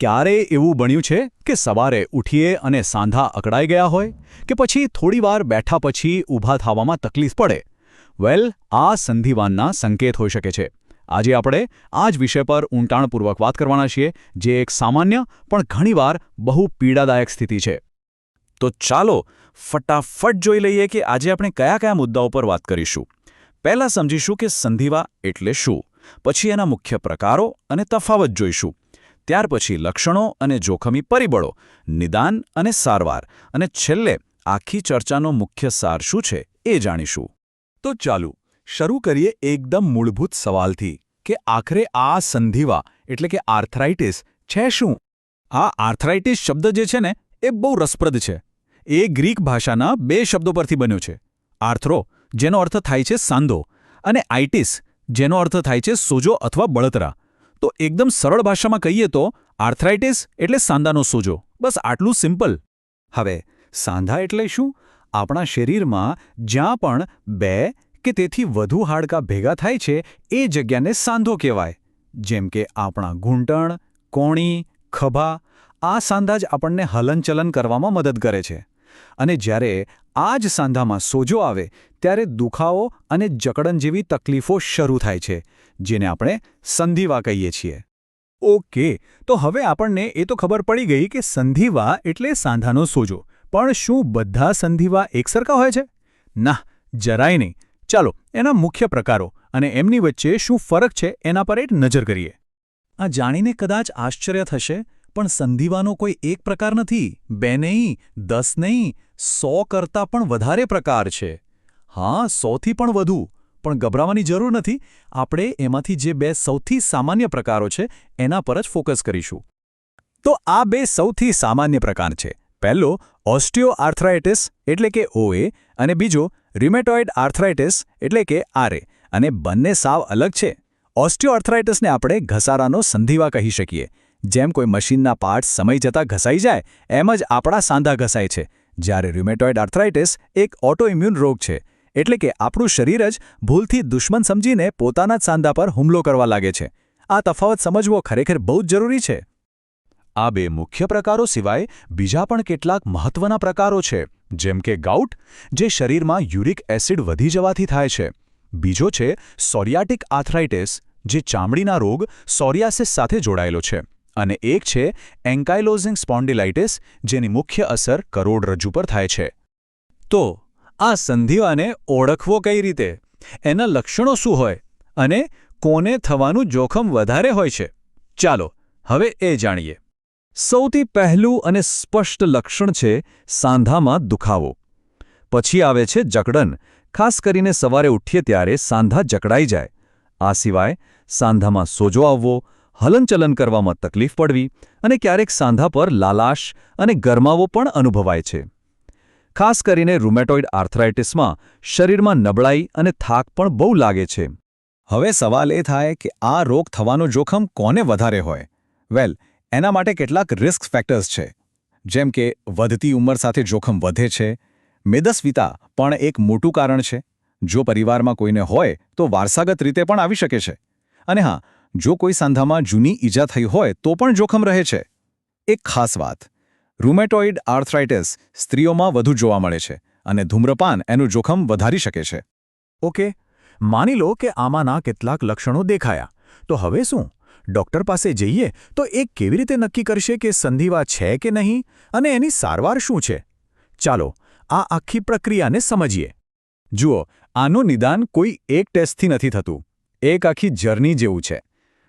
ક્યારેય એવું બન્યું છે કે સવારે ઉઠીએ અને સાંધા અકળાઈ ગયા હોય કે પછી થોડીવાર બેઠા પછી ઊભા થવામાં તકલીફ પડે? આ સંધિવાનના સંકેત હોઈ શકે છે. આજે આપણે આ જ વિષય પર ઊંડાણપૂર્વક વાત કરવાના છીએ, જે એક સામાન્ય પણ ઘણીવાર બહુ પીડાદાયક સ્થિતિ છે. તો ચાલો ફટાફટ જોઈ લઈએ કે આજે આપણે કયા કયા મુદ્દાઓ પર વાત કરીશું. પહેલા સમજીશું કે સંધિવા એટલે શું, પછી એના મુખ્ય પ્રકારો અને તફાવત જોઈશું. ત્યાર પછી લક્ષણો અને જોખમી પરિબળો, નિદાન અને સારવાર, અને છેલ્લે આખી ચર્ચાનો મુખ્ય સાર શું છે એ જાણીશું. તો ચાલો શરૂ કરીએ એકદમ મૂળભૂત સવાલથી કે આખરે આ સંધિવા એટલે કે આર્થરાઇટિસ છે શું? આ આર્થરાઇટિસ શબ્દ જે છે ને એ બહુ રસપ્રદ છે. એ ગ્રીક ભાષાના બે શબ્દો પરથી બન્યો છે. આર્થ્રો, જેનો અર્થ થાય છે સાંધો, અને આઇટિસ, જેનો અર્થ થાય છે સોજો અથવા બળતરા. તો એકદમ સરળ ભાષામાં કહીએ તો આર્થરાઇટિસ એટલે સાંધાનો સોજો. બસ આટલું સિમ્પલ. હવે સાંધા એટલે શું? આપણા શરીરમાં જ્યાં પણ બે કે તેથી વધુ હાડકાં ભેગા થાય છે એ જગ્યાને સાંધો કહેવાય. જેમ કે આપણા ઘૂંટણ, કોણી, ખભા. આ સાંધા જ આપણને હલનચલન કરવામાં મદદ કરે છે. અને જ્યારે આ જ સાંધામાં સોજો આવે ત્યારે દુખાવો અને જકડન જેવી તકલીફો શરૂ થાય છે, જેને આપણે સંધિવા કહીએ છીએ. ઓકે, તો હવે આપણને એ તો ખબર પડી ગઈ કે સંધિવા એટલે સાંધાનો સોજો. પણ શું બધા સંધિવા એકસરખા હોય છે? ના, જરાય નહીં. ચાલો એના મુખ્ય પ્રકારો અને એમની વચ્ચે શું ફરક છે એના પર એક નજર કરીએ. આ જાણીને કદાચ આશ્ચર્ય થશે, પણ સંધિવાનો કોઈ એક પ્રકાર નથી, 2 નહીં, 10 નહીં, 100 કરતાં પણ વધારે પ્રકાર છે. હા, 100થી પણ વધુ. પણ ગભરાવાની જરૂર નથી. આપણે એમાંથી જે 2 સૌથી સામાન્ય પ્રકારો છે એના પર જ ફોકસ કરીશું. તો આ 2 સૌથી સામાન્ય પ્રકાર છે. પહેલો ઓસ્ટિયોઆર્થરાઇટિસ એટલે કે OA, અને બીજો રિમેટોઇડ આર્થરાઇટિસ એટલે કે RA. અને બંને સાવ અલગ છે. ઓસ્ટિયોઆર્થરાઇટિસને આપણે ઘસારાનો સંધિવા કહી શકીએ. જેમ કોઈ મશીનના પાર્ટ્સ સમય જતાં ઘસાઈ જાય એમ જ આપણા સાંધા ઘસાય છે. જ્યારે રિમેટોઇડ આર્થરાઇટિસ એક ઓટોઇમ્યુન રોગ છે, એટલે કે આપણું શરીર જ ભૂલથી દુશ્મન સમજીને પોતાના જ સાંધા પર હુમલો કરવા લાગે છે. આ તફાવત સમજવો ખરેખર બહુ જ જરૂરી છે. આ 2 મુખ્ય પ્રકારો સિવાય બીજા પણ કેટલાક મહત્વના પ્રકારો છે, જેમ કે ગાઉટ, જે શરીરમાં યુરિક એસિડ વધી જવાથી થાય છે. બીજો છે સોરિયાટિક આર્થરાઇટિસ, જે ચામડીના રોગ સોરિયાસિસ સાથે જોડાયેલો છે. અને એક છે એન્કાઇલોઝિંગ સ્પોન્ડિલાઇટિસ, જેની મુખ્ય અસર કરોડરજ્જુ પર થાય છે. તો આ સંધિવાને ઓળખવો કઈ રીતે? એના લક્ષણો શું હોય? અને કોને થવાનું જોખમ વધારે હોય છે? ચાલો હવે એ જાણીએ. સૌથી પહેલું અને સ્પષ્ટ લક્ષણ છે સાંધામાં દુખાવો. પછી આવે છે જકડન. ખાસ કરીને સવારે ઉઠીએ ત્યારે સાંધા જકડાઈ જાય. આ સિવાય સાંધામાં સોજો આવવો, હલનચલન કરવામાં તકલીફ પડવી, અને ક્યારેક સાંધા પર લાલાશ અને ગરમાવો પણ અનુભવાય છે. ખાસ કરીને રૂમેટોઇડ આર્થરાઇટિસમાં શરીરમાં નબળાઈ અને થાક પણ બહુ લાગે છે. હવે સવાલ એ થાય કે આ રોગ થવાનું જોખમ કોને વધારે હોય? એના માટે કેટલાક રિસ્ક ફેક્ટર્સ છે. જેમ કે વધતી ઉંમર સાથે જોખમ વધે છે. મેદસ્વીતા પણ એક મોટું કારણ છે. જો પરિવારમાં કોઈને હોય તો વારસાગત રીતે પણ આવી શકે છે. અને હા, જો કોઈ સાંધામાં જૂની ઈજા થઈ હોય તો પણ જોખમ રહે છે. એક ખાસ વાત, રૂમેટોઇડ આર્થરાઇટિસ સ્ત્રીઓમાં વધુ જોવા મળે છે, અને ધૂમ્રપાન એનું જોખમ વધારી શકે છે. ઓકે, માની લો કે આમાંના કેટલાક લક્ષણો દેખાયા. તો હવે શું? ડૉક્ટર પાસે જઈએ તો એ કેવી રીતે નક્કી કરશે કે સંધિવા છે કે નહીં, અને એની સારવાર શું છે? ચાલો આ આખી પ્રક્રિયાને સમજીએ. જુઓ, આનું નિદાન કોઈ એક ટેસ્ટથી નથી થતું. એક આખી જર્ની જેવું છે.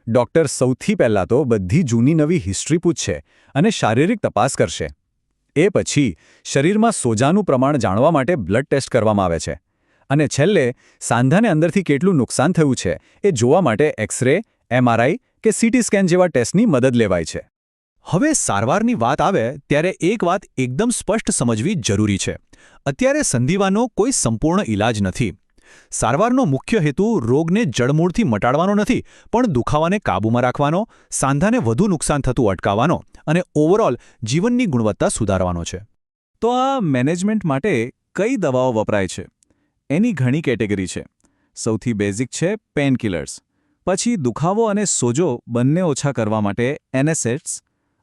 ડૉક્ટર સૌથી પહેલાં તો બધી જૂની નવી હિસ્ટ્રી પૂછશે અને શારીરિક તપાસ કરશે. એ પછી શરીરમાં સોજાનું પ્રમાણ જાણવા માટે બ્લડ ટેસ્ટ કરવામાં આવે છે. અને છેલ્લે સાંધાને અંદરથી કેટલું નુકસાન થયું છે એ જોવા માટે એક્સરે, MRI કે CT સ્કેન જેવા ટેસ્ટની મદદ લેવાય છે. હવે સારવારની વાત આવે ત્યારે એક વાત એકદમ સ્પષ્ટ સમજવી જરૂરી છે. અત્યારે સંધિવાનો કોઈ સંપૂર્ણ ઇલાજ નથી. સારવારનો મુખ્ય હેતુ રોગને જડમૂળથી મટાડવાનો નથી, પણ દુખાવાને કાબૂમાં રાખવાનો, સાંધાને વધુ નુકસાન થતું અટકાવવાનો અને ઓવરઓલ જીવનની ગુણવત્તા સુધારવાનો છે. તો આ મેનેજમેન્ટ માટે કઈ દવાઓ વપરાય છે? એની ઘણી કેટેગરી છે. સૌથી બેઝિક છે પેનકિલર્સ. પછી દુખાવો અને સોજો બંને ઓછા કરવા માટે NSAIDs,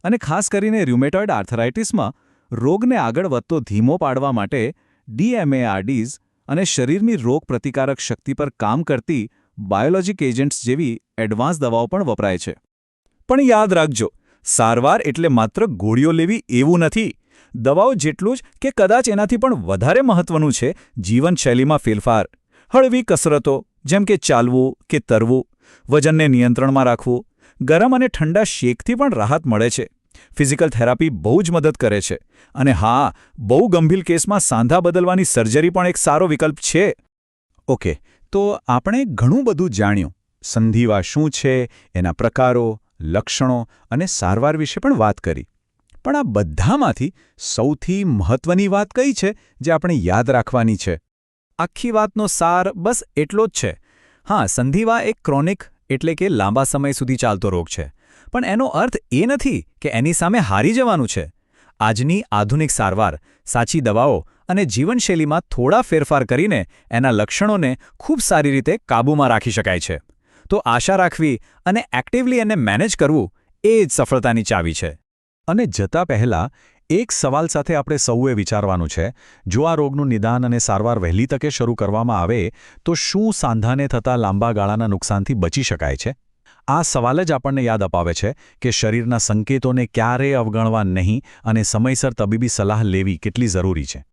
અને ખાસ કરીને ર્યુમેટોઇડ આર્થરાઇટિસમાં રોગને આગળ વધતો ધીમો પાડવા માટે DMARDs અને શરીરની રોગપ્રતિકારક શક્તિ પર કામ કરતી બાયોલોજિક એજન્ટ્સ જેવી એડવાન્સ દવાઓ પણ વપરાય છે. પણ યાદ રાખજો, સારવાર એટલે માત્ર ગોળીઓ લેવી એવું નથી. દવાઓ જેટલું જ કે કદાચ એનાથી પણ વધારે મહત્વનું છે જીવનશૈલીમાં ફેરફાર. હળવી કસરતો જેમ કે ચાલવું કે તરવું, વજનને નિયંત્રણમાં રાખવું, ગરમ અને ઠંડા શેકથી પણ રાહત મળે છે. ફિઝિકલ થેરાપી બહુ જ મદદ કરે છે. અને હા, બહુ ગંભીર કેસમાં સાંધા બદલવાની સર્જરી પણ એક સારો વિકલ્પ છે. ઓકે, તો આપણે ઘણું બધું જાણ્યું. સંધિવા શું છે, એના પ્રકારો, લક્ષણો અને સારવાર વિશે પણ વાત કરી. પણ આ બધામાંથી સૌથી મહત્વની વાત કઈ છે જે આપણે યાદ રાખવાની છે? આખી વાતનો સાર બસ એટલો જ છે. હા, સંધિવા એક ક્રોનિક એટલે કે લાંબા સમય સુધી ચાલતો રોગ છે. પણ એનો અર્થ એ નથી કે એની સામે હારી જવાનું છે. આજની આધુનિક સારવાર, સાચી દવાઓ અને જીવનશૈલીમાં થોડા ફેરફાર કરીને એના લક્ષણોને ખૂબ સારી રીતે કાબૂમાં રાખી શકાય છે. તો આશા રાખવી અને એક્ટિવલી એને મેનેજ કરવું એ જ સફળતાની ચાવી છે. અને જતા પહેલાં એક સવાલ સાથે આપણે સૌએ વિચારવાનું છે. જો આ રોગનું નિદાન અને સારવાર વહેલી તકે શરૂ કરવામાં આવે તો શું સાંધાને થતા લાંબા ગાળાના નુકસાનથી બચી શકાય છે? આ સવાલ જ આપણને યાદ અપાવે છે કે શરીરના સંકેતોને ક્યારેય અવગણવા નહીં અને સમયસર તબીબી સલાહ લેવી કેટલી જરૂરી છે.